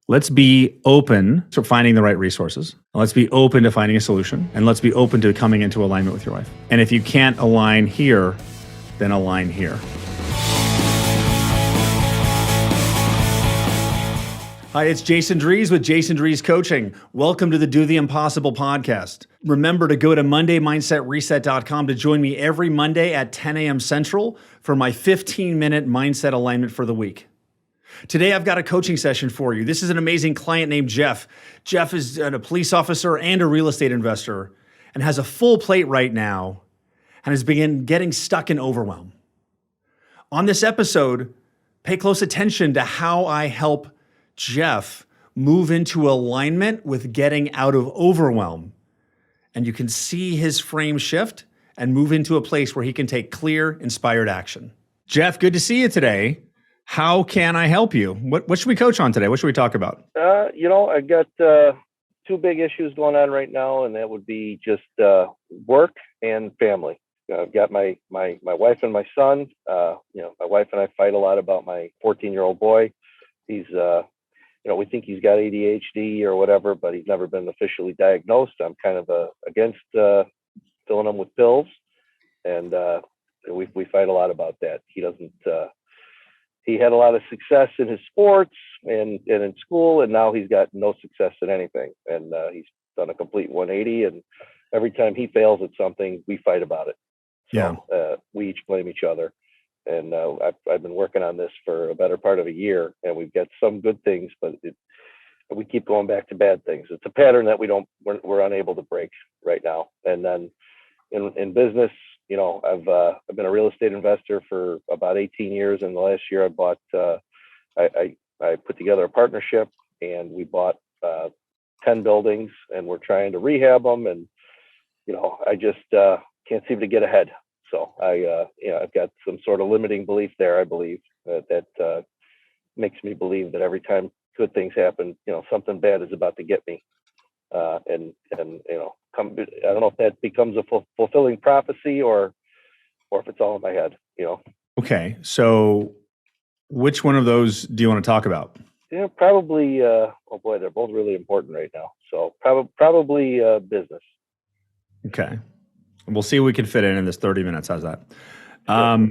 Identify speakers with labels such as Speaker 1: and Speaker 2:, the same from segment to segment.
Speaker 1: Let's be open to finding the right resources. Let's be open to finding a solution. And let's be open to coming into alignment with your wife. And if you can't align here, then align here. Hi, it's Jason Drees with Jason Drees Coaching. Welcome to the Do the Impossible podcast. Remember to go to MondayMindsetReset.com to join me every Monday at 10 a.m. Central for my 15-minute mindset alignment for the week. Today, I've got a coaching session for you. This is an amazing client named Jeff. Jeff is a police officer and a real estate investor and has a full plate right now and has begun getting stuck in overwhelm. On this episode, pay close attention to how I help Jeff move into alignment with getting out of overwhelm. And you can see his frame shift and move into a place where he can take clear, inspired action. Jeff, good to see you today. How can I help you? What should we coach on today? What should we talk about?
Speaker 2: I got two big issues going on right now, and that would be just work and family. I've got my wife and my son. My wife and I fight a lot about my 14-year-old boy. He's we think he's got ADHD or whatever, but he's never been officially diagnosed. I'm kind of against filling him with pills, and we fight a lot about that. He doesn't. He had a lot of success in his sports and in school, and now he's got no success in anything. And he's done a complete 180. And every time he fails at something, we fight about it. So we each blame each other. And I've been working on this for a better part of a year, and we've got some good things, but we keep going back to bad things. It's a pattern that we're unable to break right now. And then in business, I've been a real estate investor for about 18 years. And the last year I bought, I put together a partnership, and we bought 10 buildings, and we're trying to rehab them. And, I just can't seem to get ahead. So I've got some sort of limiting belief there, I believe, that makes me believe that every time good things happen, something bad is about to get me. I don't know if that becomes a fulfilling prophecy or if it's all in my head,
Speaker 1: Okay. So which one of those do you want to talk about?
Speaker 2: Probably, they're both really important right now. So probably business.
Speaker 1: Okay. We'll see what we can fit in this 30 minutes. How's that?
Speaker 2: Sure.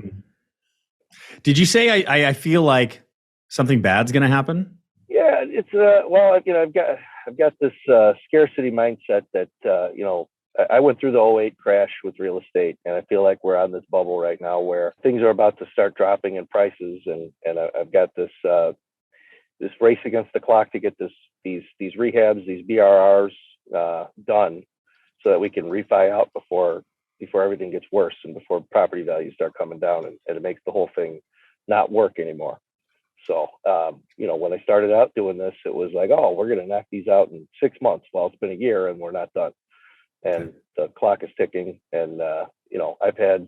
Speaker 1: Did you say I feel like something bad's going to happen?
Speaker 2: Yeah, it's I've got this scarcity mindset that I went through the '08 crash with real estate, and I feel like we're on this bubble right now where things are about to start dropping in prices, and I've got this race against the clock to get these rehabs, these BRRs done, so that we can refi out before everything gets worse and before property values start coming down, and it makes the whole thing not work anymore. So, when I started out doing this, it was like, oh, we're going to knock these out in 6 months. Well, it's been a year and we're not done. And the clock is ticking. And, I've had,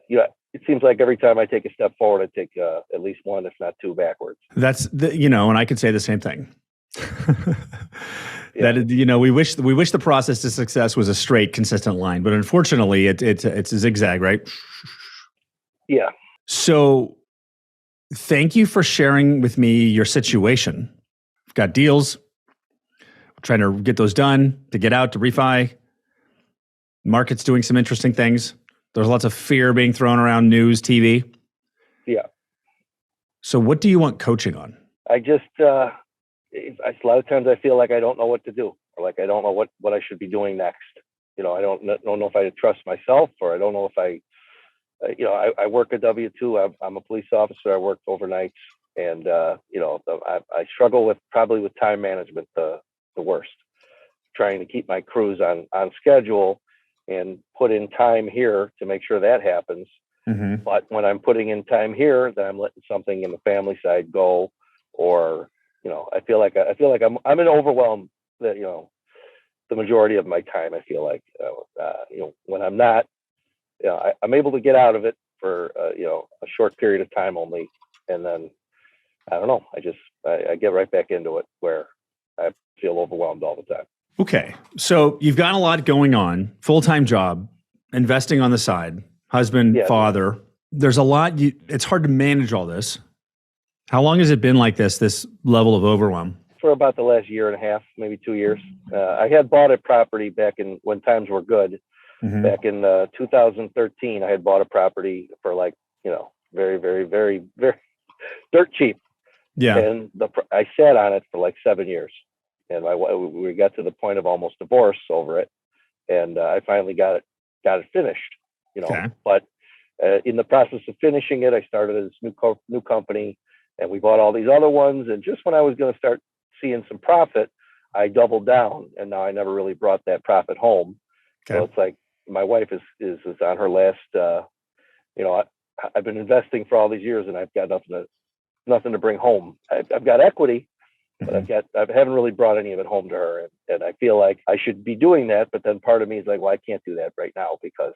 Speaker 2: it seems like every time I take a step forward, I take at least one, if not two, backwards.
Speaker 1: That's and I could say the same thing. That we wish the process to success was a straight, consistent line, but unfortunately, it's a zigzag, right?
Speaker 2: Yeah.
Speaker 1: So, thank you for sharing with me your situation. We've got deals. We're trying to get those done, to get out, to refi. Market's doing some interesting things. There's lots of fear being thrown around news, TV.
Speaker 2: Yeah. So
Speaker 1: what do you want coaching on?
Speaker 2: I just, a lot of times I feel like I don't know what to do, or like I don't know what I should be doing next. I don't know if I trust myself, or I don't know if I work a W-2. I'm a police officer. I work overnights, and I struggle with time management the worst. Trying to keep my crews on schedule and put in time here to make sure that happens.
Speaker 1: Mm-hmm.
Speaker 2: But when I'm putting in time here, then I'm letting something in the family side go, or I feel like I'm in overwhelm. The majority of my time, I feel like when I'm not. I'm able to get out of it for a short period of time only, and then I don't know. I get right back into it where I feel overwhelmed all the time.
Speaker 1: Okay, so you've got a lot going on: full-time job, investing on the side, husband, father. There's a lot. It's hard to manage all this. How long has it been like this level of overwhelm?
Speaker 2: For about the last year and a half, maybe 2 years. I had bought a property back in when times were good.
Speaker 1: Mm-hmm.
Speaker 2: Back in 2013, I had bought a property for very, very, very, very dirt cheap.
Speaker 1: Yeah.
Speaker 2: And I sat on it for like 7 years. And we got to the point of almost divorce over it. And I finally got it finished,
Speaker 1: Okay.
Speaker 2: But in the process of finishing it, I started this new company, and we bought all these other ones. And just when I was going to start seeing some profit, I doubled down, and now I never really brought that profit home.
Speaker 1: Okay.
Speaker 2: So it's like my wife is on her last. I've been investing for all these years, and I've got nothing to bring home. I've got equity, but
Speaker 1: Mm-hmm.
Speaker 2: I haven't really brought any of it home to her, and I feel like I should be doing that. But then part of me is like, well, I can't do that right now because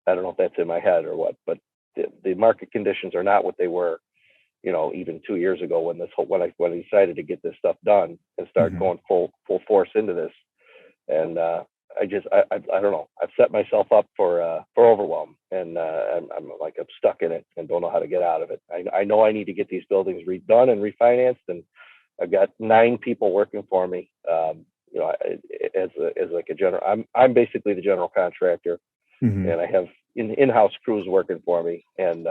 Speaker 2: I don't know if that's in my head or what. But the market conditions are not what they were, even 2 years ago when I decided to get this stuff done and start
Speaker 1: Mm-hmm.
Speaker 2: going full force into this. And I don't know. I've set myself up for overwhelm, and I'm stuck in it and don't know how to get out of it. I know I need to get these buildings redone and refinanced, and I've got 9 people working for me. As like a general, I'm basically the general contractor,
Speaker 1: Mm-hmm.
Speaker 2: and I have in-house crews working for me. And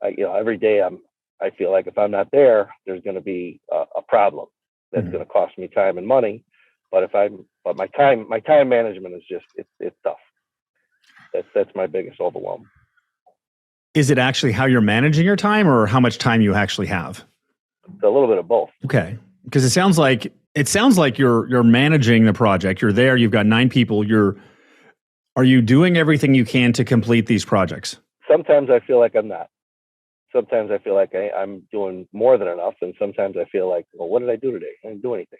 Speaker 2: every day I feel like if I'm not there, there's going to be a problem that's
Speaker 1: Mm-hmm.
Speaker 2: going to cost me time and money. But my time management is just it's tough. That's my biggest overwhelm.
Speaker 1: Is it actually how you're managing your time, or how much time you actually have?
Speaker 2: It's a little bit of both.
Speaker 1: Okay, because it sounds like you're managing the project. You're there. You've got 9 people. Are you doing everything you can to complete these projects?
Speaker 2: Sometimes I feel like I'm not. Sometimes I feel like I'm doing more than enough, and sometimes I feel like, well, what did I do today? I didn't do anything.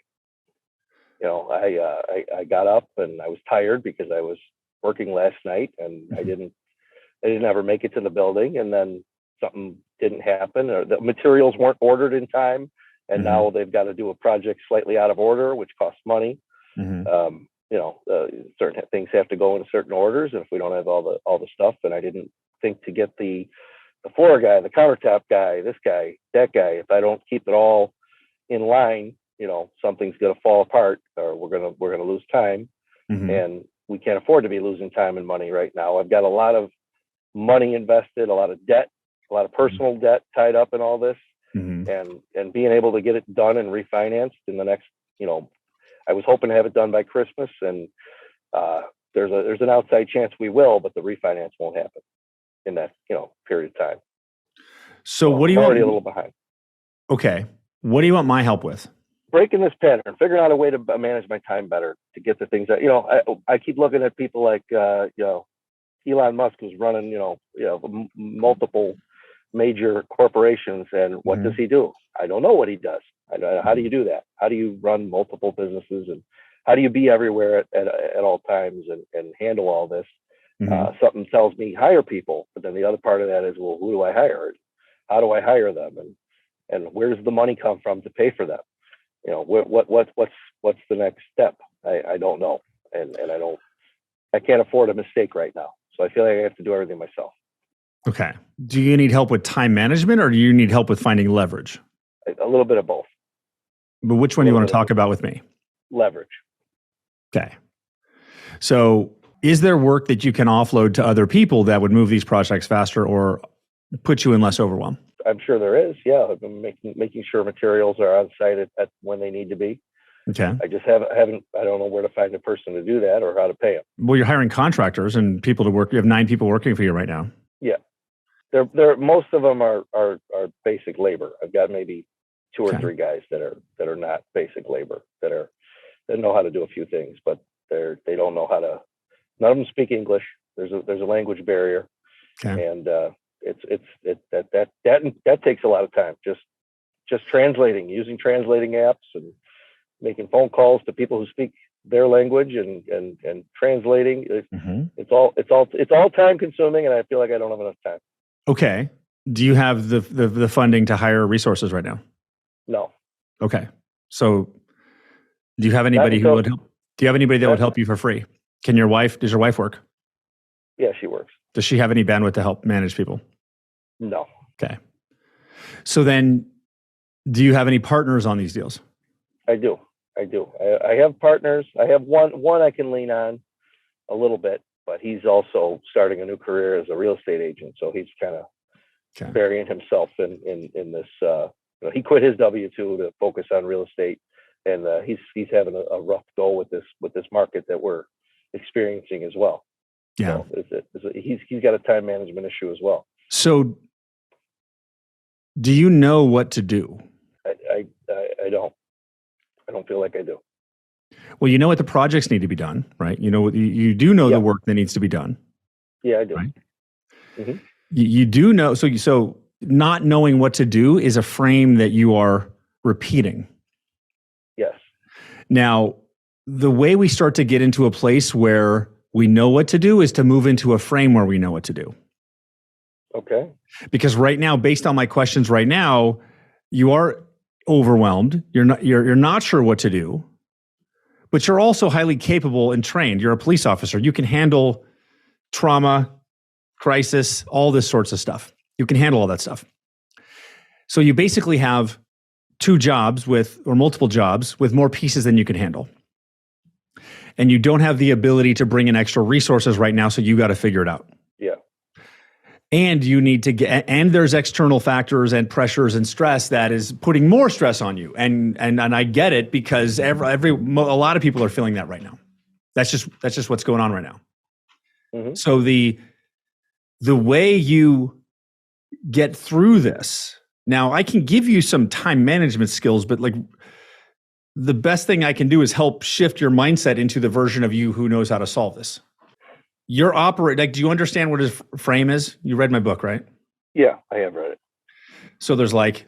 Speaker 2: I got up and I was tired because I was working last night, and I didn't ever make it to the building, and then something didn't happen, or the materials weren't ordered in time, and now they've got to do a project slightly out of order, which costs money.
Speaker 1: Mm-hmm.
Speaker 2: Certain things have to go in certain orders, and if we don't have all the stuff, and I didn't think to get the floor guy, the countertop guy, this guy, that guy, if I don't keep it all in line, something's going to fall apart, or we're going to lose time.
Speaker 1: Mm-hmm.
Speaker 2: And we can't afford to be losing time and money right now. I've got a lot of money invested, a lot of debt, a lot of personal debt tied up in all this.
Speaker 1: Mm-hmm.
Speaker 2: And being able to get it done and refinanced in the next, I was hoping to have it done by Christmas, and there's an outside chance we will, but the refinance won't happen in that, period of time.
Speaker 1: So what do you
Speaker 2: I'm
Speaker 1: want?
Speaker 2: already a little behind.
Speaker 1: Okay. What do you want my help with?
Speaker 2: Breaking this pattern, figuring out a way to manage my time better, to get the things that, I keep looking at people like, Elon Musk, who's running, multiple major corporations. And what does he do? I don't know what he does. How do you do that? How do you run multiple businesses, and how do you be everywhere at all times and handle all this? Something tells me hire people, but then the other part of that is, well, who do I hire? How do I hire them? And where does the money come from to pay for them? What's the next step? I don't know. And I can't afford a mistake right now. So I feel like I have to do everything myself.
Speaker 1: Okay. Do you need help with time management, or do you need help with finding leverage?
Speaker 2: A little bit of both.
Speaker 1: But which one do you want to talk about with me?
Speaker 2: Leverage.
Speaker 1: Okay. So is there work that you can offload to other people that would move these projects faster or put you in less overwhelm?
Speaker 2: I'm sure there is. Yeah. I've been making sure materials are on site at when they need to be.
Speaker 1: Okay.
Speaker 2: I just haven't, I don't know where to find a person to do that or how to pay them.
Speaker 1: Well, you're hiring contractors and people to work. You have 9 people working for you right now.
Speaker 2: Yeah. They're most of them are basic labor. I've got maybe 2 or 3 guys that are not basic labor, that know how to do a few things, but they don't know how to. None of them speak English. There's a language barrier, and that takes a lot of time. Just translating, using translating apps, and making phone calls to people who speak their language and translating. It's all time consuming, and I feel like I don't have enough time.
Speaker 1: Okay. Do you have the funding to hire resources right now?
Speaker 2: No.
Speaker 1: Okay. So do you have anybody who would help? Do you have anybody that would help you for free? Does your wife work?
Speaker 2: Yeah, she works.
Speaker 1: Does she have any bandwidth to help manage people?
Speaker 2: No.
Speaker 1: Okay. So then Do you have any partners on these deals?
Speaker 2: I do. I have partners. I have one I can lean on a little bit, but he's also starting a new career as a real estate agent. So he's kind of burying himself in this. He quit his W-2 to focus on real estate, and he's having a rough go with this market that we're experiencing as well.
Speaker 1: Yeah,
Speaker 2: so he's got a time management issue as well.
Speaker 1: So, do you know what to do?
Speaker 2: I don't. I don't feel like I do.
Speaker 1: Well, you know what the projects need to be done, right? You do know the work that needs to be done.
Speaker 2: Yeah, I do.
Speaker 1: Right?
Speaker 2: Mm-hmm.
Speaker 1: You do know. So not knowing what to do is a frame that you are repeating.
Speaker 2: Yes.
Speaker 1: Now, the way we start to get into a place where we know what to do is to move into a frame where we know what to do.
Speaker 2: Okay.
Speaker 1: Because right now, based on my questions right now, you are overwhelmed. You're not sure what to do, but you're also highly capable and trained. You're a police officer. You can handle trauma, crisis, all this sorts of stuff. You can handle all that stuff. So you basically have two jobs or multiple jobs with more pieces than you can handle. And you don't have the ability to bring in extra resources right now, so you got to figure it out.
Speaker 2: Yeah.
Speaker 1: And you need to and there's external factors and pressures and stress that is putting more stress on you. And I get it, because a lot of people are feeling that right now. That's just what's going on right now.
Speaker 2: Mm-hmm.
Speaker 1: So the way you get through this, now I can give you some time management skills, but like the best thing I can do is help shift your mindset into the version of you who knows how to solve this. Do you understand what his frame is? You read my book, right?
Speaker 2: Yeah, I have read it.
Speaker 1: So there's like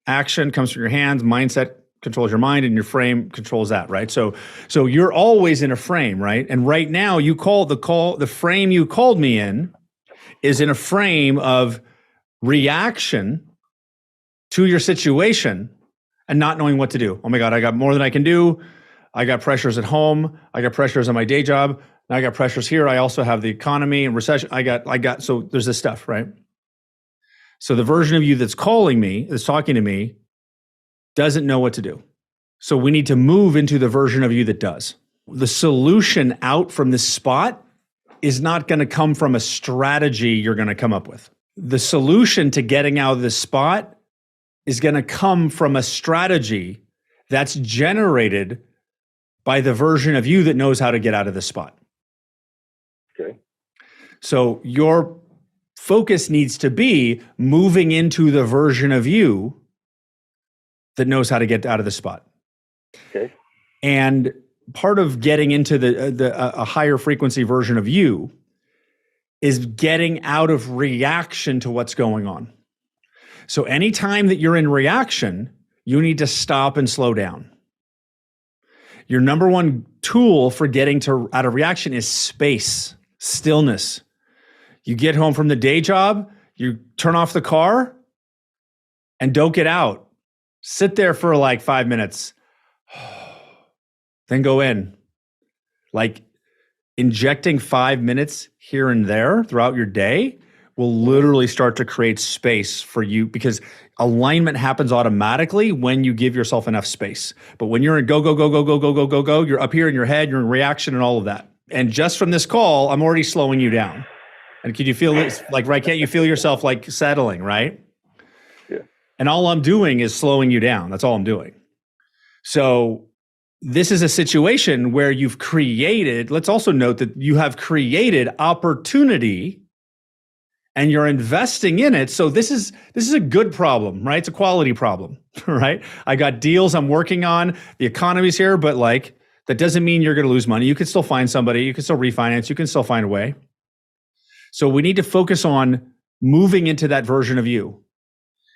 Speaker 1: action comes from your hands, mindset controls your mind, and your frame controls that, right? So you're always in a frame, right? And right now the frame you called me in is in a frame of reaction to your situation and not knowing what to do. Oh my God, I got more than I can do. I got pressures at home. I got pressures on my day job. Now I got pressures here. I also have the economy and recession. So there's this stuff, right? So the version of you that's talking to me, doesn't know what to do. So we need to move into the version of you that does. The solution out from this spot is not going to come from a strategy you're going to come up with. The solution to getting out of this spot is going to come from a strategy that's generated by the version of you that knows how to get out of this spot.
Speaker 2: Okay.
Speaker 1: So your focus needs to be moving into the version of you that knows how to get out of the spot.
Speaker 2: Okay.
Speaker 1: And part of getting into a higher frequency version of you is getting out of reaction to what's going on. So anytime that you're in reaction, you need to stop and slow down. Your number one tool for getting out of reaction is space. Stillness. You get home from the day job, you turn off the car and don't get out. Sit there for like 5 minutes, then go in. Like injecting 5 minutes here and there throughout your day will literally start to create space for you, because alignment happens automatically when you give yourself enough space. But when you're in go, you're up here in your head, you're in reaction and all of that. And just from this call, I'm already slowing you down. And can you feel this? Like, right? Can't you feel yourself like settling, right?
Speaker 2: Yeah.
Speaker 1: And all I'm doing is slowing you down. That's all I'm doing. So this is a situation where let's also note that you have created opportunity and you're investing in it. So this is a good problem, right? It's a quality problem, right? I got deals I'm working on. The economy's here, but like, that doesn't mean you're going to lose money. You can still find somebody. You can still refinance. You can still find a way. So we need to focus on moving into that version of you.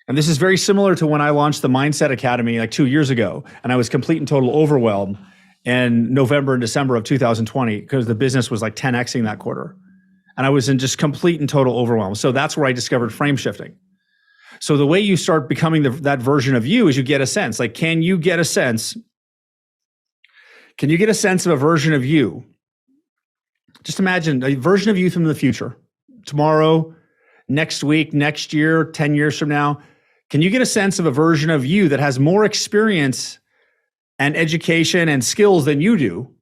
Speaker 1: And this is very similar to when I launched the Mindset Academy like 2 years ago, and I was complete and total overwhelmed in November and December of 2020 because the business was like 10xing that quarter. And I was in just complete and total overwhelm. So that's where I discovered frame shifting. So the way you start becoming that version of you is you get a sense. Like, can you get a sense of a version of you? Just imagine a version of you from the future, tomorrow, next week, next year, 10 years from now. Can you get a sense of a version of you that has more experience and education and skills than you do?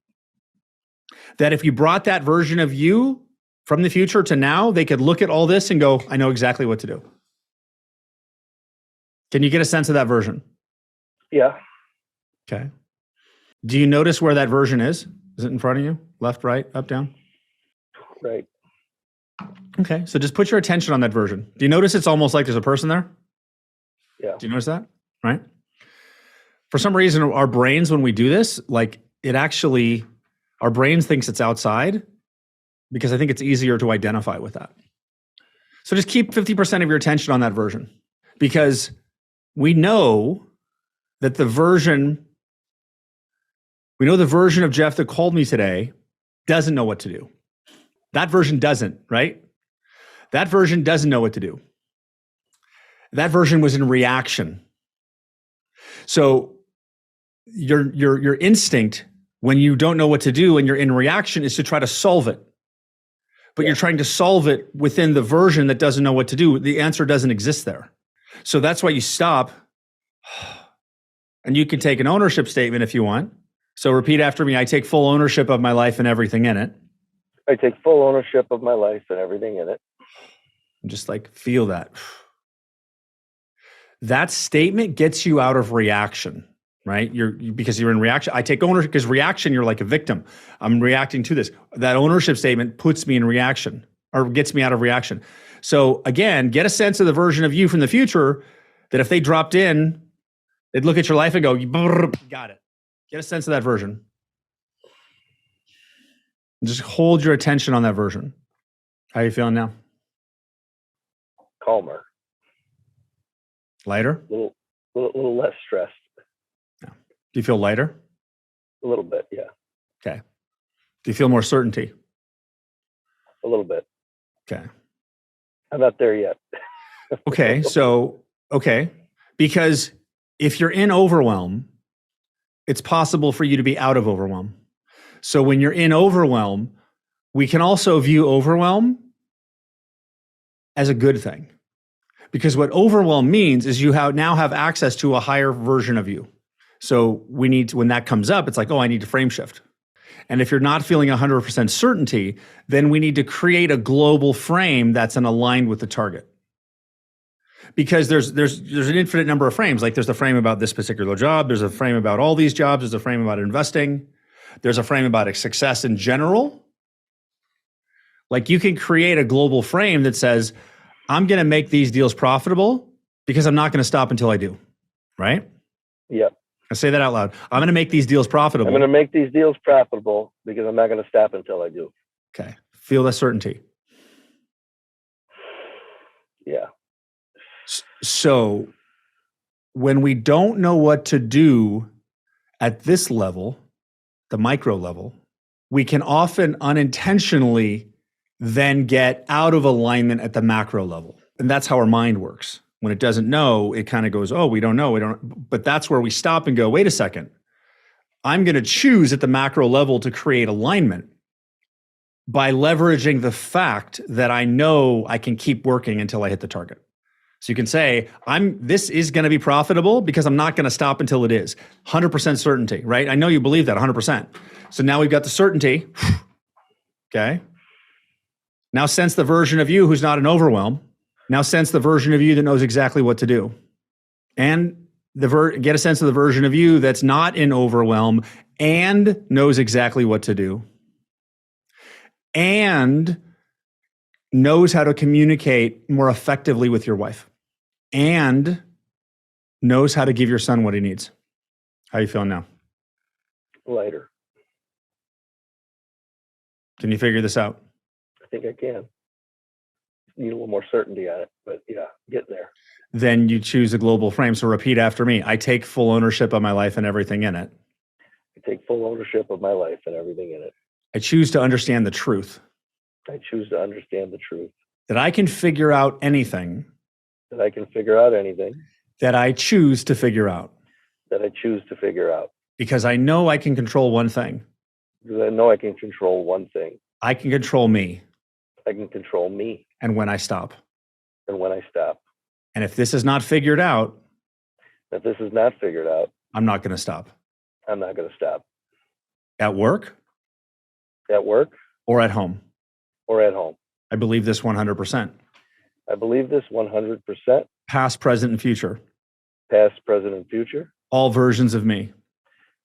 Speaker 1: That if you brought that version of you from the future to now, they could look at all this and go, I know exactly what to do. Can you get a sense of that version?
Speaker 2: Yeah.
Speaker 1: Okay. Do you notice where that version is? Is it in front of you? Left, right, up, down?
Speaker 2: Right.
Speaker 1: Okay. So just put your attention on that version. Do you notice it's almost like there's a person there?
Speaker 2: Yeah.
Speaker 1: Do you notice that? Right? For some reason, our brains, when we do this, like it actually, our brains thinks it's outside because I think it's easier to identify with that. So just keep 50% of your attention on that version, because we know that the version of Jeff that called me today doesn't know what to do. That version doesn't, right? That version doesn't know what to do. That version was in reaction. So your instinct when you don't know what to do and you're in reaction is to try to solve it. But you're trying to solve it within the version that doesn't know what to do. The answer doesn't exist there. So that's why you stop. And you can take an ownership statement if you want. So repeat after me. I take full ownership of my life and everything in it.
Speaker 2: I take full ownership of my life and everything in it.
Speaker 1: And just like feel that. That statement gets you out of reaction, right? Because you're in reaction. I take ownership because reaction, you're like a victim. I'm reacting to this. That ownership statement puts me in reaction or gets me out of reaction. So again, get a sense of the version of you from the future that if they dropped in, they'd look at your life and go, got it. Get a sense of that version. And just hold your attention on that version. How are you feeling now?
Speaker 2: Calmer.
Speaker 1: Lighter?
Speaker 2: A little less stressed.
Speaker 1: Yeah. Do you feel lighter?
Speaker 2: A little bit, yeah.
Speaker 1: Okay. Do you feel more certainty?
Speaker 2: A little bit.
Speaker 1: Okay.
Speaker 2: I'm not there yet.
Speaker 1: Okay. Because if you're in overwhelm, it's possible for you to be out of overwhelm. So when you're in overwhelm, we can also view overwhelm as a good thing. Because what overwhelm means is you now have access to a higher version of you. So when that comes up, it's like, oh, I need to frame shift. And if you're not feeling 100% certainty, then we need to create a global frame that's aligned with the target. Because there's an infinite number of frames. Like there's a frame about this particular job. There's a frame about all these jobs. There's a frame about investing. There's a frame about success in general. Like you can create a global frame that says, I'm going to make these deals profitable because I'm not going to stop until I do. Right?
Speaker 2: Yep.
Speaker 1: I say that out loud. I'm going to make these deals profitable.
Speaker 2: I'm going to make these deals profitable because I'm not going to stop until I do.
Speaker 1: Okay. Feel the certainty.
Speaker 2: Yeah.
Speaker 1: So when we don't know what to do at this level, the micro level, we can often unintentionally then get out of alignment at the macro level. And that's how our mind works. When it doesn't know, it kind of goes, oh, we don't know. But that's where we stop and go, wait a second. I'm going to choose at the macro level to create alignment by leveraging the fact that I know I can keep working until I hit the target. So you can say, this is going to be profitable because I'm not going to stop until it is. 100% certainty, right? I know you believe that 100%. So now we've got the certainty. Okay. Now sense the version of you who's not in overwhelm. Now sense the version of you that knows exactly what to do. And get a sense of the version of you that's not in overwhelm and knows exactly what to do. And knows how to communicate more effectively with your wife. And knows how to give your son what he needs. How are you feeling now?
Speaker 2: Lighter.
Speaker 1: Can you figure this out?
Speaker 2: I think I can. Need a little more certainty on it, but yeah, getting there.
Speaker 1: Then you choose a global frame. So repeat after me. I take full ownership of my life and everything in it.
Speaker 2: I take full ownership of my life and everything in it.
Speaker 1: I choose to understand the truth.
Speaker 2: I choose to understand the truth.
Speaker 1: That I can figure out anything.
Speaker 2: That I can figure out anything.
Speaker 1: That I choose to figure out.
Speaker 2: That I choose to figure out.
Speaker 1: Because I know I can control one thing.
Speaker 2: Because I know I can control one thing.
Speaker 1: I can control me.
Speaker 2: I can control me.
Speaker 1: And when I stop.
Speaker 2: And when I stop.
Speaker 1: And if this is not figured out,
Speaker 2: If this is not figured out,
Speaker 1: I'm not going to stop.
Speaker 2: I'm not going to stop.
Speaker 1: At work
Speaker 2: At work
Speaker 1: or at home.
Speaker 2: or at home.
Speaker 1: I believe this 100%.
Speaker 2: I believe this 100%.
Speaker 1: Past, present, and future.
Speaker 2: Past, present, and future.
Speaker 1: All versions of me.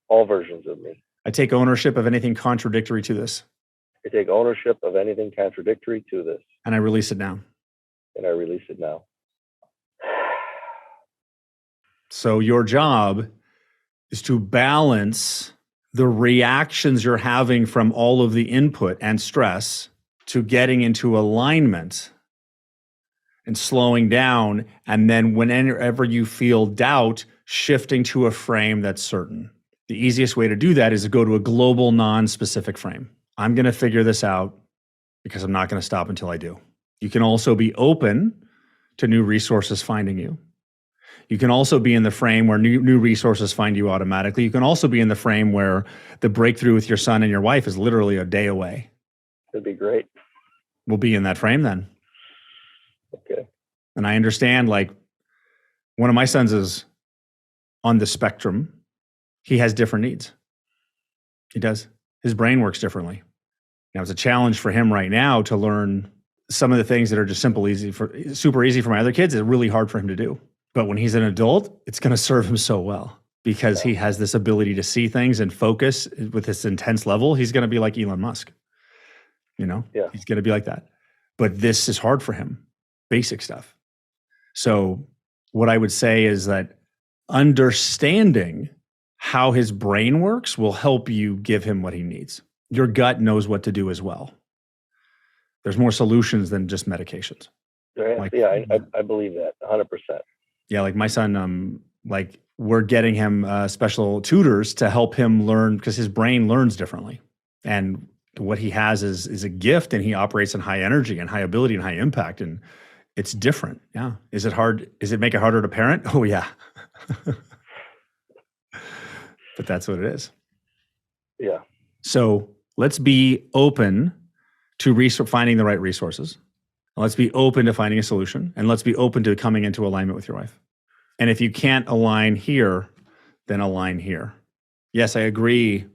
Speaker 2: All versions of me.
Speaker 1: I take ownership of anything contradictory to this.
Speaker 2: I take ownership of anything contradictory to this,
Speaker 1: And I release it now.
Speaker 2: and I release it now.
Speaker 1: So your job is to balance the reactions you're having from all of the input and stress to getting into alignment and slowing down. And then whenever you feel doubt, shifting to a frame that's certain. The easiest way to do that is to go to a global, non-specific frame. I'm going to figure this out because I'm not going to stop until I do. You can also be open to new resources finding you. You can also be in the frame where new resources find you automatically. You can also be in the frame where the breakthrough with your son and your wife is literally a day away.
Speaker 2: That'd be great.
Speaker 1: We'll be in that frame then.
Speaker 2: Okay.
Speaker 1: And I understand, like, one of my sons is on the spectrum. He has different needs. He does. His brain works differently. Now, it's a challenge for him right now to learn some of the things that are just super easy for my other kids. It's really hard for him to do. But when he's an adult, it's going to serve him so well because he has this ability to see things and focus with this intense level. He's going to be like Elon Musk. He's going to be like that. But this is hard for him, basic stuff. So what I would say is that understanding how his brain works will help you give him what he needs. Your gut knows what to do as well. There's more solutions than just medications.
Speaker 2: I believe that 100%.
Speaker 1: Yeah, like my son, we're getting him special tutors to help him learn because his brain learns differently. And what he has is a gift, and he operates in high energy and high ability and high impact. And it's different. Yeah. Is it hard? Does it make it harder to parent? Oh, yeah. But that's what it is.
Speaker 2: Yeah.
Speaker 1: So let's be open to finding the right resources. Let's be open to finding a solution, and let's be open to coming into alignment with your wife. And if you can't align here, then align here. Yes, I agree.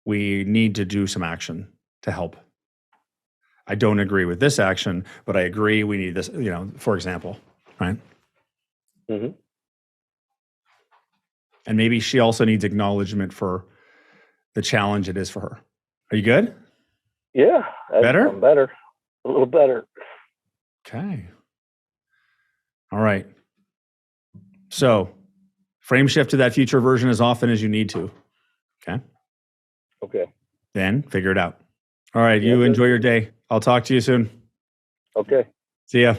Speaker 1: We need to do some action to help. I don't agree with this action, but I agree we need this, for example, right?
Speaker 2: Mm-hmm.
Speaker 1: And maybe she also needs acknowledgement for the challenge it is for her. Are you good?
Speaker 2: Yeah.
Speaker 1: Better?
Speaker 2: I'm better. A little better.
Speaker 1: Okay. All right. So frame shift to that future version as often as you need to. Okay.
Speaker 2: Okay.
Speaker 1: Then figure it out. All right. You enjoy your day. I'll talk to you soon.
Speaker 2: Okay.
Speaker 1: See ya.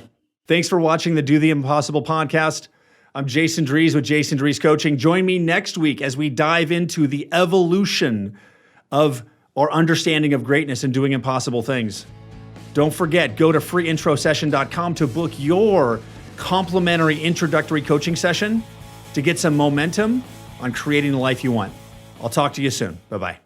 Speaker 1: Thanks for watching the Do the Impossible podcast. I'm Jason Drees with Jason Drees Coaching. Join me next week as we dive into the evolution of our understanding of greatness and doing impossible things. Don't forget, go to freeintrosession.com to book your complimentary introductory coaching session to get some momentum on creating the life you want. I'll talk to you soon. Bye-bye.